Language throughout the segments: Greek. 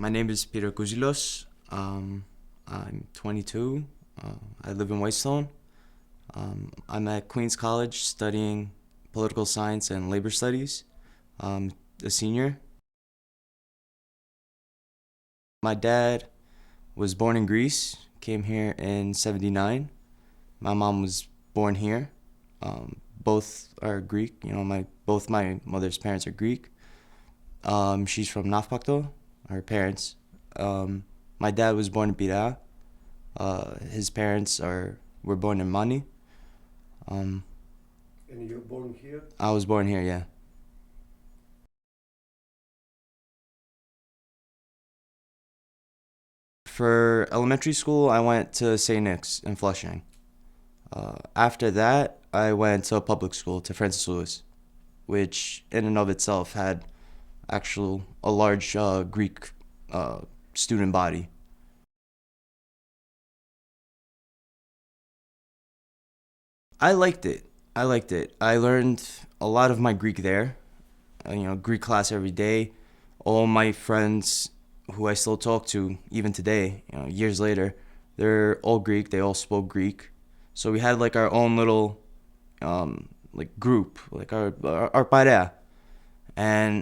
My name is Peter KOUZILOS. I'm 22. I live in Whitestone. I'm at Queen's College studying political science and labor studies. I'm a senior. My dad was born in Greece, came here in '79. My mom was born here. Both are Greek. Both my mother's parents are Greek. She's from Nafpakto, her parents. My dad was born in Pira. His parents were born in Mani. And you were born here? I was born here, yeah. For elementary school, I went to St. Nick's in Flushing. After that, I went to a public school, to Francis Lewis, which in and of itself had a large Greek student body. I liked it. I learned a lot of my Greek there. Greek class every day. All my friends who I still talk to, even today, years later, they're all Greek. They all spoke Greek. So we had like our own little like group, like our parea. And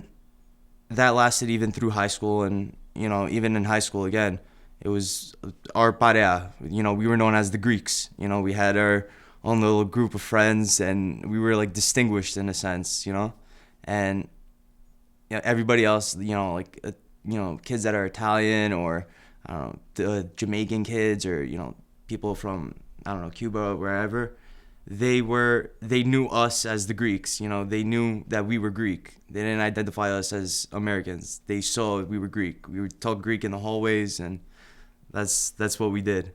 that lasted even through high school, and even in high school again, it was our parea. We were known as the Greeks. We had our own little group of friends, and we were like distinguished in a sense. And everybody else, kids that are Italian, or I don't know, the Jamaican kids, or people from, I don't know, Cuba or wherever. They knew us as the Greeks. They knew that we were Greek. They didn't identify us as Americans. They saw we were Greek. We would talk Greek in the hallways, and that's what we did.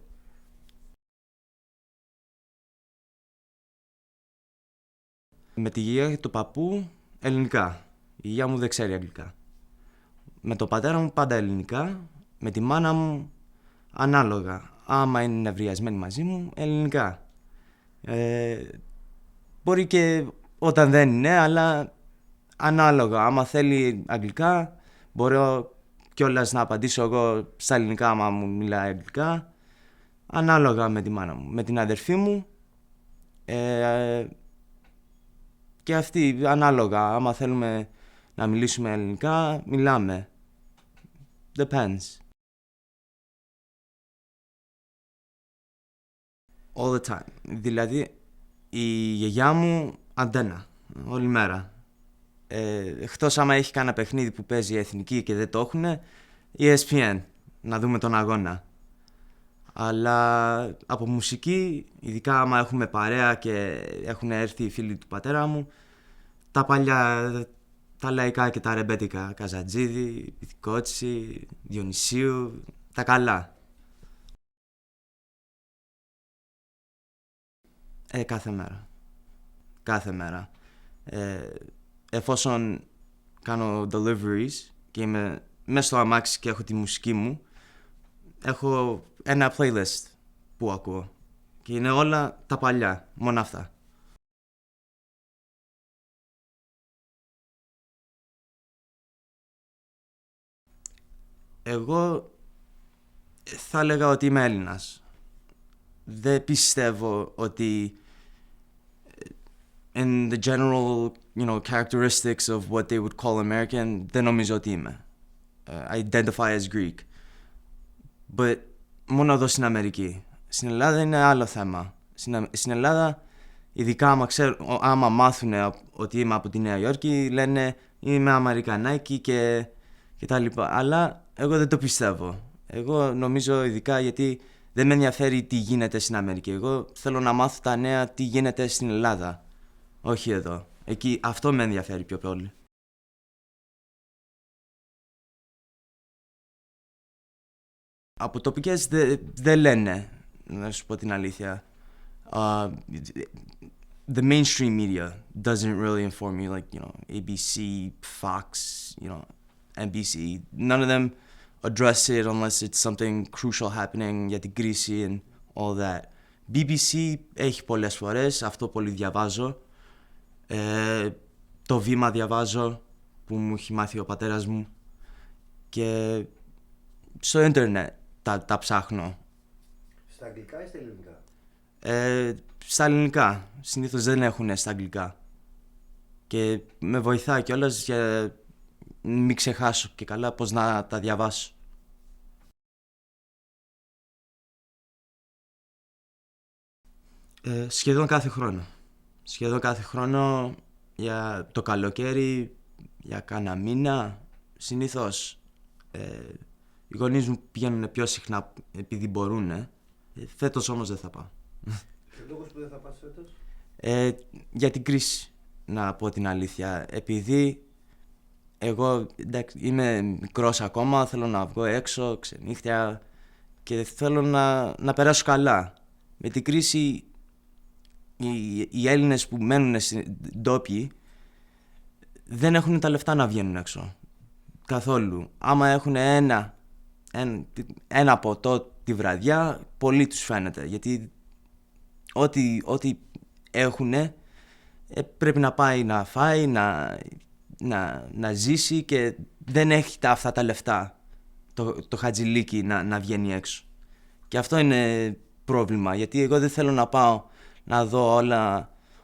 Με τη γιαγιά του παππού ελληνικά. Η γιαγιά μου δεν ξέρει αγγλικά. Με τον πατέρα μου πάντα ελληνικά. Με τη μάνα μου ανάλογα. Άμα είναι νευριασμένη μαζί μου, ελληνικά. Μπορεί και όταν δεν είναι, αλλά ανάλογα. Άμα θέλει αγγλικά, μπορώ κιόλας να απαντήσω εγώ στα ελληνικά άμα μου μιλάει αγγλικά. Ανάλογα με τη μάνα μου. Με την αδερφή μου και αυτή ανάλογα. Άμα θέλουμε να μιλήσουμε ελληνικά, μιλάμε. Depends. All the time. Δηλαδή, η γιαγιά μου αντένα, όλη μέρα. Εκτός άμα έχει κανένα παιχνίδι που παίζει η εθνική και δεν το έχουνε, η ESPN, να δούμε τον αγώνα. Αλλά από μουσική, ειδικά άμα έχουμε παρέα και έχουν έρθει οι φίλοι του πατέρα μου, τα παλιά, τα λαϊκά και τα ρεμπέτικα, Καζατζίδη, Πυθικότσι, Διονυσίου, τα καλά. Κάθε μέρα. Κάθε μέρα. Εφόσον κάνω deliveries και είμαι μέσα στο αμάξι και έχω τη μουσική μου, έχω ένα playlist που ακούω. Και είναι όλα τα παλιά, μόνο αυτά. Εγώ θα έλεγα ότι είμαι Έλληνας. Δεν πιστεύω ότι in the general, characteristics of what they would call American, δεν νομίζω ότι είμαι. I identify as Greek. But μόνο εδώ στην Αμερική. Στην Ελλάδα είναι άλλο θέμα. Στην Ελλάδα, ειδικά άμα μάθουν ότι είμαι από τη Νέα Υόρκη, λένε είμαι Αμερικανάκι και τα λοιπά. Αλλά εγώ δεν το πιστεύω. Εγώ νομίζω, ειδικά γιατί δεν με ενδιαφέρει τι γίνεται στην Αμερική. Εγώ θέλω να μάθω τα νέα τι γίνεται στην Ελλάδα. Όχι εδώ. Εκεί αυτό με ενδιαφέρει πιο πολύ. Από τοπικές δεν λένε, να σου πω την αλήθεια. The mainstream media doesn't really inform me, like, ABC, Fox, NBC. None of them address it unless it's something crucial happening για την κρίση and all that. BBC έχει πολλές φορές, αυτό πολύ διαβάζω. Το Βήμα διαβάζω, που μου έχει μάθει ο πατέρας μου. Και στο ίντερνετ τα ψάχνω. Στα αγγλικά ή στα ελληνικά? Στα ελληνικά. Συνήθως δεν έχουν στα αγγλικά. Και με βοηθάει κιόλας για μην ξεχάσω και καλά πώς να τα διαβάσω. Σχεδόν κάθε χρόνο. Σχεδόν κάθε χρόνο για το καλοκαίρι, για κάνα μήνα. Συνήθως οι γονείς μου πηγαίνουν πιο συχνά επειδή μπορούν. Φέτος όμως δεν θα πάω. Και ο λόγος που δεν θα πας φέτος? Για την κρίση, να πω την αλήθεια. Επειδή εγώ είμαι μικρός ακόμα, θέλω να βγω έξω, ξενύχτια και θέλω να περάσω καλά. Με την κρίση οι Έλληνες που μένουν ντόπιοι δεν έχουν τα λεφτά να βγαίνουν έξω. Καθόλου. Άμα έχουν ένα ποτό τη βραδιά, πολύ τους φαίνεται. Γιατί ό,τι έχουν πρέπει να πάει να φάει, να ζήσει και δεν έχει αυτά τα λεφτά το χατζηλίκι να βγαίνει έξω. Και αυτό είναι πρόβλημα, γιατί εγώ δεν θέλω να πάω να δω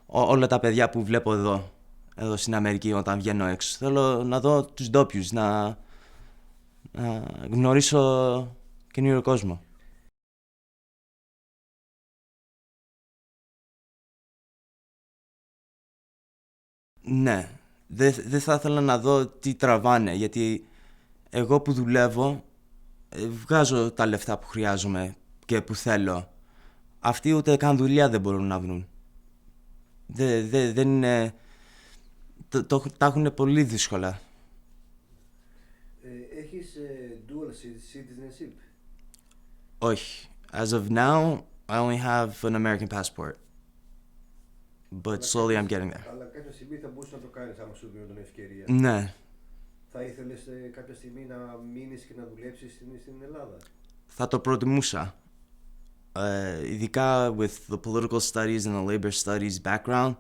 όλα τα παιδιά που βλέπω εδώ στην Αμερική όταν βγαίνω έξω. Θέλω να δω τους ντόπιους, να γνωρίσω καινούριο κόσμο. Ναι, δεν θα ήθελα να δω τι τραβάνε, γιατί εγώ που δουλεύω βγάζω τα λεφτά που χρειάζομαι και που θέλω. Αυτοί ούτε καν δουλειά δεν μπορούν να βρουν. Δεν είναι... Τα έχουν πολύ δύσκολα. Έχεις dual citizenship? Όχι. As of now, I only have an American passport. But slowly I'm getting there. Αλλά κάποια στιγμή θα μπορούσες να το κάνεις άμα σου δίνουν την ευκαιρία. Ναι. Θα ήθελες κάποια στιγμή να μείνεις και να δουλέψεις στην Ελλάδα? Θα το προτιμούσα. Ειδικά with the political studies and the labor studies background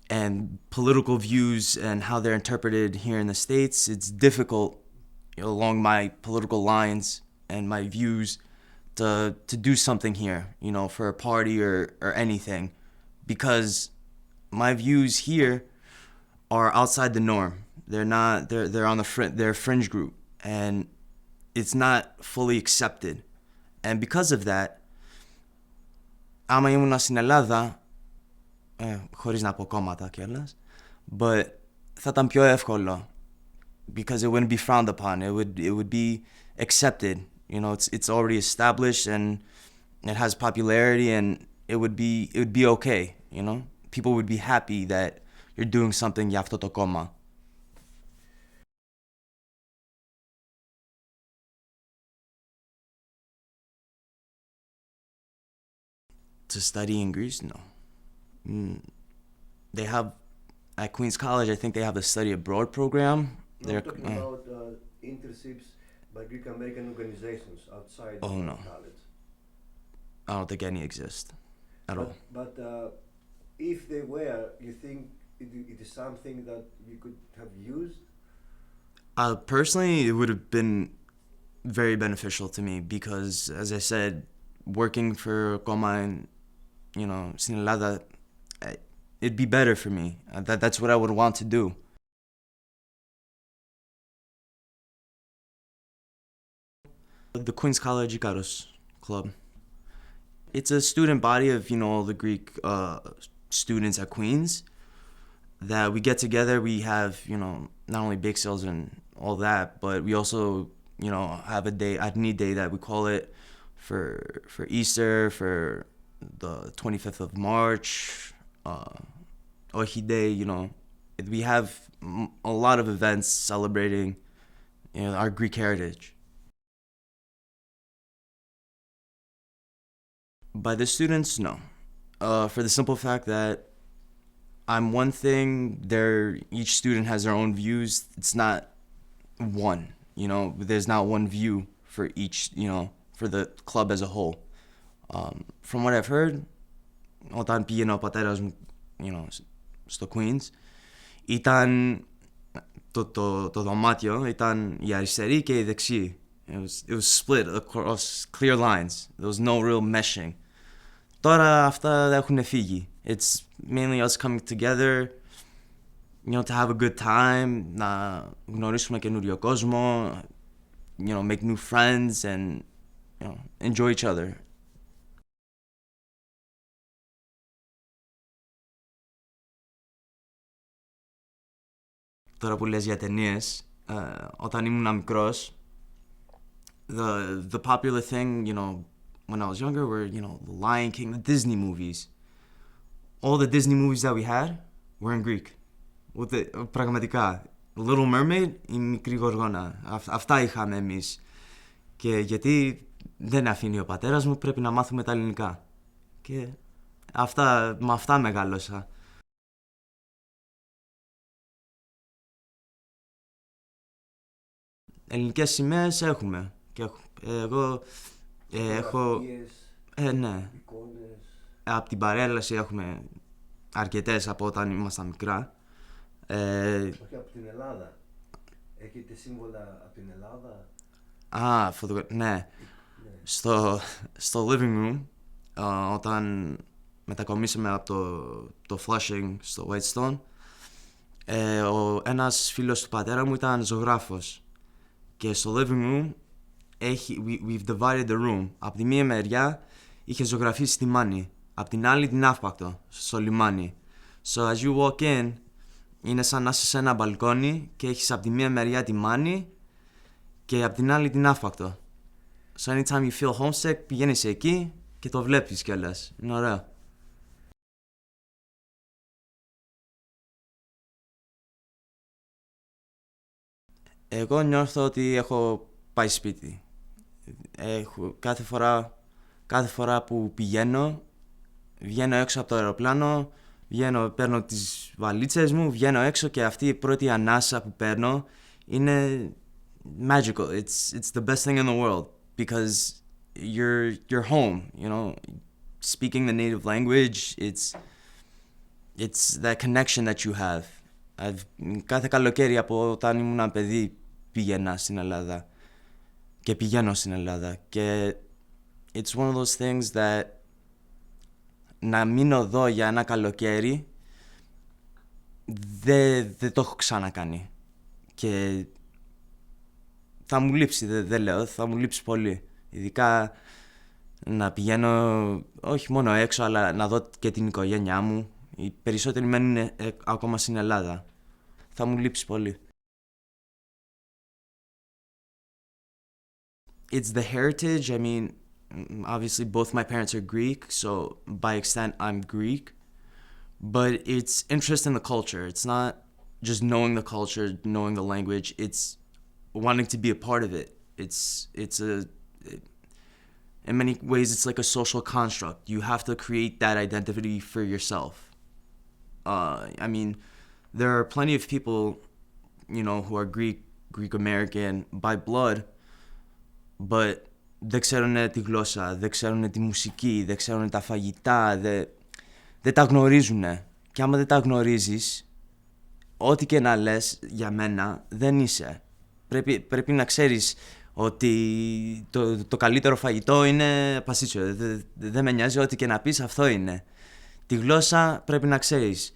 and political views and how they're interpreted here in the States, it's difficult along my political lines and my views to do something here, for a party or anything, because my views here are outside the norm. They're on they're a fringe group, and it's not fully accepted. And because of that, άμα ήμουν στην Ελλάδα, χωρίς να πω κόμματα κιόλας, but θα ήταν πιο εύκολο, because it wouldn't be frowned upon. It would be accepted. It's already established and it has popularity, and it would be okay. People would be happy that you're doing something για αυτό το κόμμα. To study in Greece? No. They have, at Queen's College, I think they have the study abroad program. No, I'm talking about internships by Greek American organizations outside No. college. I don't think any exist at all. But if they were, you think it is something that you could have used? Personally, it would have been very beneficial to me because, as I said, working for κόμμα στην Ελλάδα, it'd be better for me. That's what I would want to do. The Queen's College Ikaros Club. It's a student body of, all the Greek students at Queen's that we get together. We have, not only bake sales and all that, but we also, have a day, Adni Day that we call it for Easter, for the 25th of March, Ohi Day, we have a lot of events celebrating, our Greek heritage. By the students, no. For the simple fact that I'm one thing, each student has their own views. It's not one, there's not one view for each, for the club as a whole. From what I've heard, όταν πήγαινε ο πατέρας μου, στο Queens, ήταν το δωμάτιο, ήταν οι αριστεροί και οι δεξιοί. It was split across clear lines. There was no real meshing. Τώρα αυτά έχουν φύγει. It's mainly us coming together, to have a good time, να γνωρίσουμε καινούριο κόσμο, make new friends and enjoy each other. Τώρα που λες για ταινίες, όταν ήμουν μικρός, the popular thing, when I was younger were, The Lion King, the Disney movies. All the Disney movies that we had were in Greek. Πραγματικά. Little Mermaid, η μικρή γοργόνα. Αυτά είχαμε εμείς. Και γιατί δεν αφήνει ο πατέρας μου, πρέπει να μάθουμε τα ελληνικά. Και με αυτά μεγάλωσα. Ελληνικές σημαίες έχουμε. Και εγώ έχω... ναι. Εικόνες. Από την παρέλαση έχουμε αρκετές από όταν ήμασταν μικρά. Όχι από την Ελλάδα. Έχετε σύμβολα από την Ελλάδα. Ναι. Στο living room, όταν μετακομίσαμε από το Flushing στο Whitestone, ένας φίλος του πατέρα μου ήταν ζωγράφος. Και στο living room we've divided the room. Από τη μία μεριά είχε ζωγραφίσει τη μάνη, από την άλλη την άφπακτο, στο λιμάνι. So as you walk in, είναι σαν να είσαι σε ένα μπαλκόνι και έχεις από τη μία μεριά τη μάνη και από την άλλη την άφπακτο. So anytime you feel homesick, πηγαίνεις εκεί και το βλέπεις κιόλας. Είναι ωραίο. Εγώ νιώθω ότι έχω πάει σπίτι. Κάθε φορά που βγαίνω έξω από το αεροπλάνο, παίρνω τις βαλίτσες μου, βγαίνω έξω και αυτή η πρώτη ανάσα που παίρνω είναι magical. It's the best thing in the world because you're home, speaking the native language. It's that connection that you have. Κάθε καλοκαίρι από όταν ήμουν παιδί πήγαινα στην Ελλάδα και πηγαίνω στην Ελλάδα και it's one of those things that να μείνω εδώ για ένα καλοκαίρι δεν το έχω ξανακάνει και θα μου λείψει, δεν λέω, θα μου λείψει πολύ, ειδικά να πηγαίνω όχι μόνο έξω αλλά να δω και την οικογένειά μου. Οι περισσότεροι μένουν ακόμα στην Ελλάδα. Θα μου λείψει πολύ. It's the heritage. I mean, obviously both my parents are Greek, so by extent I'm Greek. But it's interest in the culture. It's not just knowing the culture, knowing the language. It's wanting to be a part of it. In many ways, it's like a social construct. You have to create that identity for yourself. I mean, there are plenty of people, who are Greek American by blood, but δεν ξέρουν τη γλώσσα, δεν ξέρουν τη μουσική, δεν ξέρουν τα φαγητά, δεν τα γνωρίζουν. Και άμα δεν τα γνωρίζεις, ό,τι και να λες για μένα δεν είσαι. Πρέπει να ξέρεις ότι το καλύτερο φαγητό είναι παστίτσιο. Δεν με νοιάζει, ό,τι και να πεις αυτό είναι. Τη γλώσσα πρέπει να ξέρεις.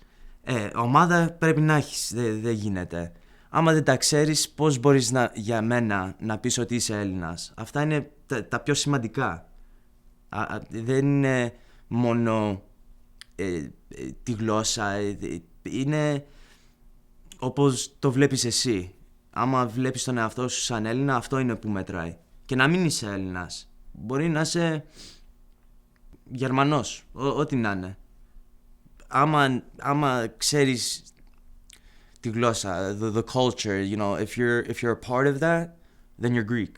Ομάδα πρέπει να έχεις. Δεν γίνεται. Άμα δεν τα ξέρεις, πώς μπορείς για μένα να πεις ότι είσαι Έλληνας. Αυτά είναι τα πιο σημαντικά. Δεν είναι μόνο τη γλώσσα. Είναι όπως το βλέπεις εσύ. Άμα βλέπεις τον εαυτό σου σαν Έλληνα, αυτό είναι που μετράει. Και να μην είσαι Έλληνας. Μπορεί να είσαι Γερμανός, ό,τι να είναι. Άμα ξέρεις τη γλώσσα, the culture, if you're a part of that, then you're Greek.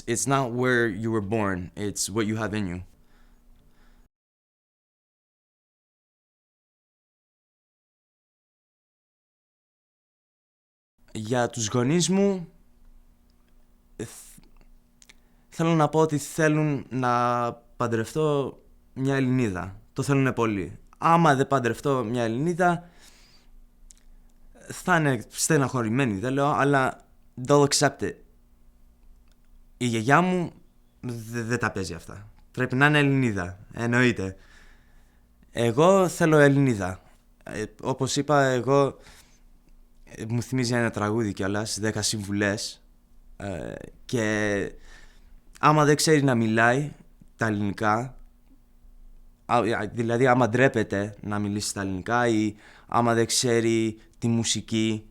It's not where you were born, it's what you have in you. Για τους γονείς μου, θέλω να πω ότι θέλουν να παντρευτώ μια Ελληνίδα. Το θέλουν πολύ. Άμα δεν παντρευτώ μια Ελληνίδα, θα είναι στεναχωρημένοι, δεν λέω, αλλά they'll accept it. Η γιαγιά μου δεν τα παίζει αυτά. Πρέπει να είναι Ελληνίδα, εννοείται. Εγώ θέλω Ελληνίδα. Όπως είπα, εγώ μου θυμίζει ένα τραγούδι κιόλας, 10 συμβουλές. Και άμα δεν ξέρει να μιλάει τα ελληνικά, δηλαδή άμα ντρέπεται να μιλήσει στα ελληνικά ή άμα δεν ξέρει τη μουσική,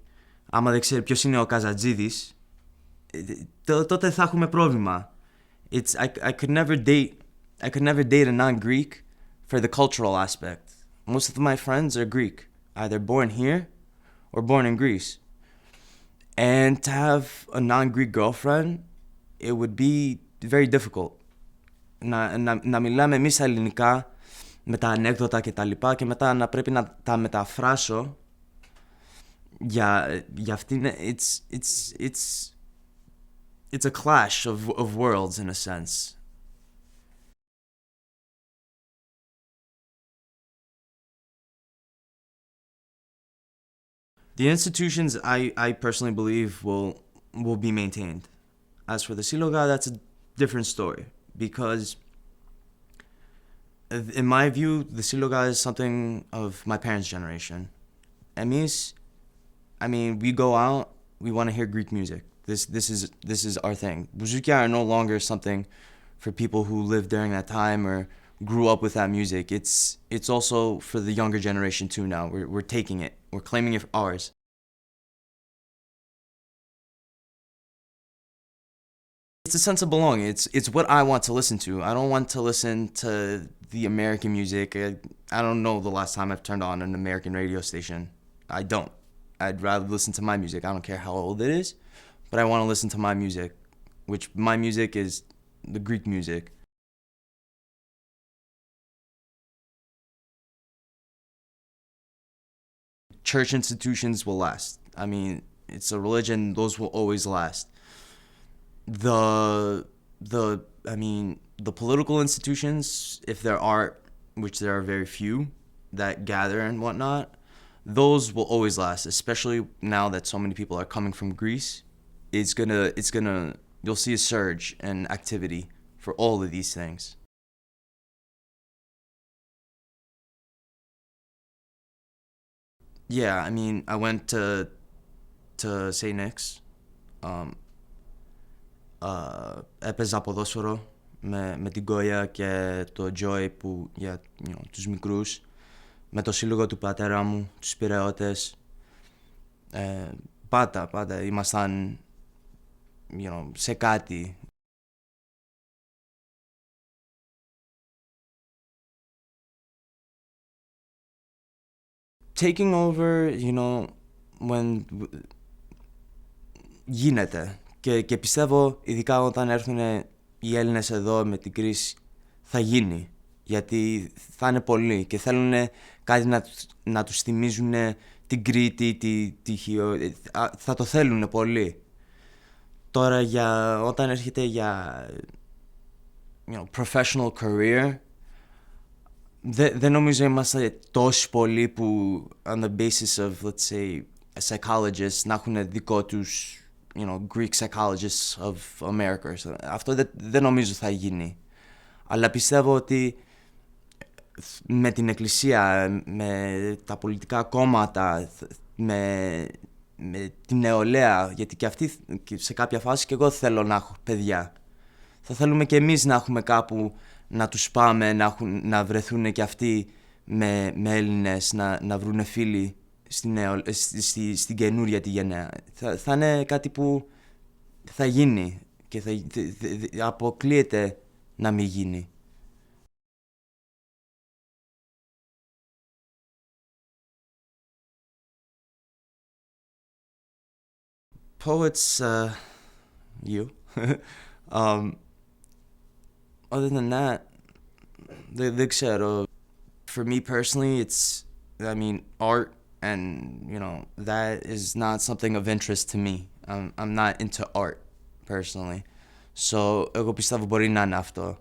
άμα δεν ξέρει ποιος είναι ο Καζατζίδης, τότε θα έχουμε πρόβλημα. I could never date a non-Greek for the cultural aspect. Most of my friends are Greek, either born here or born in Greece. And to have a non-Greek girlfriend, it would be very difficult. Να μιλάμε εμείς στα ελληνικά με τα ανέκδοτα και τα λοιπά και μετά να πρέπει να τα μεταφράσω για αυτήν. It's a clash of worlds in a sense. The institutions I personally believe will be maintained. As for the Siloga, that's a different story because in my view, the Siloga is something of my parents' generation. Emis, I mean, we go out, we want to hear Greek music. This is our thing. Bouzoukia are no longer something for people who lived during that time or grew up with that music. It's also for the younger generation too now. We're taking it. We're claiming it ours. It's a sense of belonging. It's what I want to listen to. I don't want to listen to the American music. I don't know the last time I've turned on an American radio station. I don't. I'd rather listen to my music. I don't care how old it is, but I want to listen to my music, which my music is the Greek music. Church institutions will last. I mean, it's a religion; those will always last. The political institutions, if there are, which there are very few, that gather and whatnot, those will always last. Especially now that so many people are coming from Greece, you'll see a surge in activity for all of these things. Yeah, I mean, I went to St. Nick's. Έπαιζα ποδόσφαιρο με την Κόια και το Joy που για τους μικρούς, με το σύλλογο του πατέρα μου, τους Πειραιώτες. Πάντα ήμασταν σε κάτι. Taking over, when γίνεται. Και πιστεύω, ειδικά όταν έρθουν οι Έλληνες εδώ με την κρίση, θα γίνει. Γιατί θα είναι πολλοί και θέλουν κάτι να τους θυμίζουν την Κρήτη, θα το θέλουν πολύ. Τώρα όταν έρχεται για professional career, δεν νομίζω είμαστε τόσοι πολλοί που on the basis of, let's say, a psychologist να έχουν δικό τους Greek psychologists of America. Αυτό δεν νομίζω θα γίνει. Αλλά πιστεύω ότι με την εκκλησία, με τα πολιτικά κόμματα, με την νεολαία, γιατί και αυτή σε κάποια φάση και εγώ θέλω να έχω παιδιά. Θα θέλουμε και εμείς να έχουμε κάπου να τους πάμε, να βρεθούν και αυτοί με Έλληνες, να βρουν φίλοι στην καινούρια τη γενναία. Θα είναι κάτι που θα γίνει και αποκλείεται να μην γίνει. Poets, you. Other than that, δεν ξέρω. For me personally, art and, that is not something of interest to me. I'm not into art, personally. So, εγώ πιστεύω μπορεί να είναι αυτό.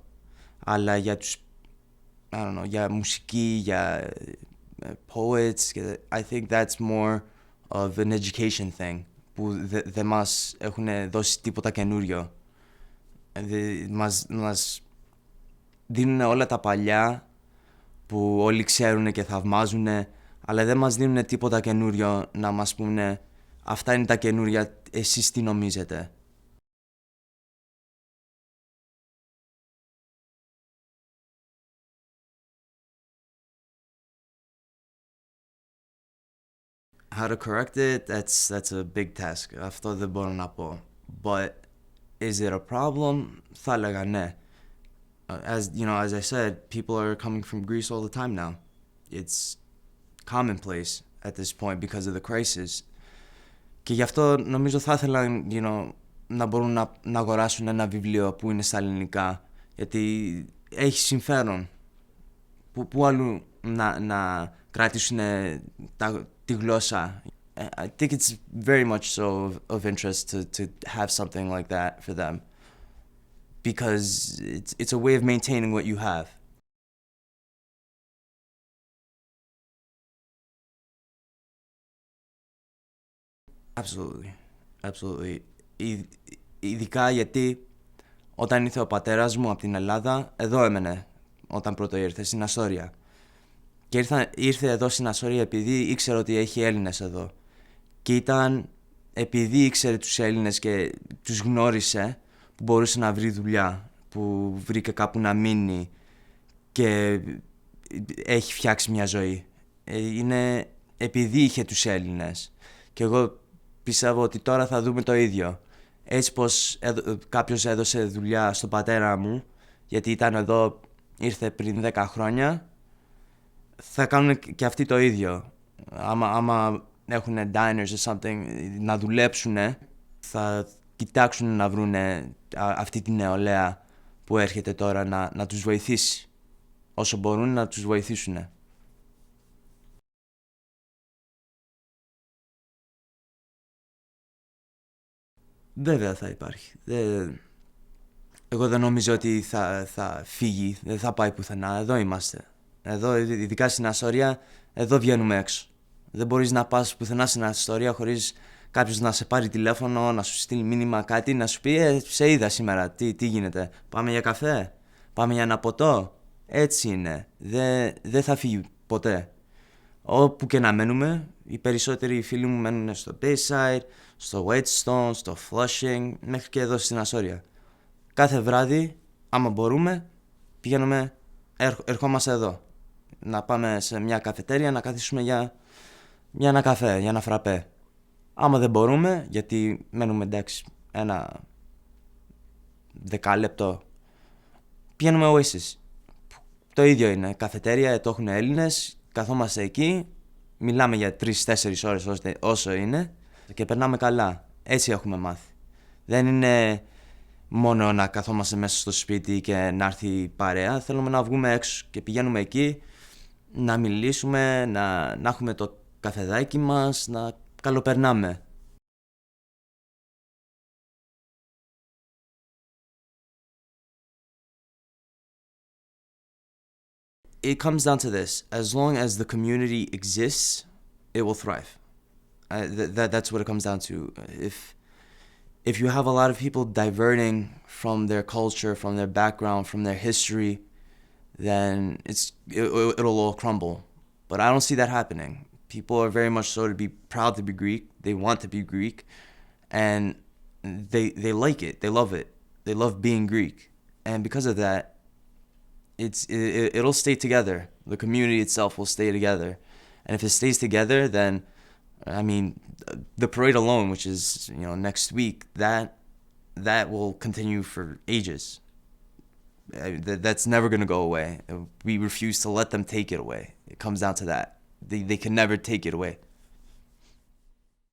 Αλλά για τους, για μουσική, για poets, I think that's more of an education thing, που δεν μας έχουν δώσει τίποτα καινούριο. Μας δίνουν όλα τα παλιά που όλοι ξέρουν και θαυμάζουν, αλλά δεν μας δίνουν τίποτα καινούριο να μας πούνε αυτά είναι τα καινούρια, εσείς τι νομίζετε. How to correct it, that's a big task. Αυτό δεν μπορώ να πω. But is it a problem? Θα έλεγα ναι. As I said, people are coming from Greece all the time now. It's commonplace at this point because of the crisis. Και γι' αυτό νομίζω θα ήθελα να μπορούν να αγοράσουν ένα βιβλίο που είναι στα ελληνικά, γιατί έχει συμφέρον. Που αλλού να κρατήσουν τη γλώσσα. I think it's very much so of interest to have something like that for them, because it's a way of maintaining what you have. Absolutely. Absolutely. Ειδικά γιατί όταν ήρθε ο πατέρας μου από την Ελλάδα, εδώ έμενε όταν πρώτο ήρθε, στην Αστόρια. Και ήρθε εδώ στην Αστόρια επειδή ήξερε ότι έχει Έλληνες εδώ. Και ήταν επειδή ήξερε τους Έλληνες και τους γνώρισε που μπορούσε να βρει δουλειά, που βρήκε κάπου να μείνει και έχει φτιάξει μια ζωή. Είναι επειδή είχε τους Έλληνες. Και εγώ πιστεύω ότι τώρα θα δούμε το ίδιο. Έτσι πως κάποιος έδωσε δουλειά στον πατέρα μου, γιατί ήταν εδώ, ήρθε πριν 10 χρόνια, θα κάνουν και αυτοί το ίδιο. Άμα έχουν diners or something να δουλέψουν, θα κοιτάξουν να βρουν αυτή τη νεολαία που έρχεται τώρα να τους βοηθήσει. Όσο μπορούν να τους βοηθήσουν. Βέβαια θα υπάρχει. Εγώ δεν νομίζω ότι θα φύγει, δεν θα πάει πουθενά. Εδώ είμαστε. Εδώ, ειδικά στην Αστόρια, εδώ βγαίνουμε έξω. Δεν μπορείς να πας πουθενά στην Αστόρια χωρίς κάποιος να σε πάρει τηλέφωνο, να σου στείλει μήνυμα κάτι, να σου πει σε είδα σήμερα, τι γίνεται, πάμε για καφέ, πάμε για ένα ποτό. Έτσι είναι. Δεν θα φύγει ποτέ. Όπου και να μένουμε, οι περισσότεροι φίλοι μου μένουν στο Bayside, στο Whitestone, στο Flushing, μέχρι και εδώ στην Αστόρια. Κάθε βράδυ, άμα μπορούμε, πηγαίνουμε, ερχόμαστε εδώ. Να πάμε σε μια καφετέρια, να καθίσουμε για ένα καφέ, για ένα φραπέ. Άμα δεν μπορούμε, γιατί μένουμε εντάξει ένα 10 λεπτό, πηγαίνουμε Oasis. Το ίδιο είναι, καφετέρια, το έχουν Έλληνες, καθόμαστε εκεί, μιλάμε για 3-4 ώρες όσο είναι και περνάμε καλά. Έτσι έχουμε μάθει. Δεν είναι μόνο να καθόμαστε μέσα στο σπίτι και να έρθει η παρέα. Θέλουμε να βγούμε έξω και πηγαίνουμε εκεί να μιλήσουμε, να έχουμε το καφεδάκι μας, να καλοπερνάμε. It comes down to this. As long as the community exists, it will thrive. That's what it comes down to. If you have a lot of people diverting from their culture, from their background, from their history, then it'll all crumble. But I don't see that happening. People are very much so to be proud to be Greek. They want to be Greek, and they like it. They love it. They love being Greek, and because of that, it'll stay together. The community itself will stay together, and if it stays together, then I mean, the parade alone, which is next week, that will continue for ages. That's never gonna go away. We refuse to let them take it away. It comes down to that. They can never take it away.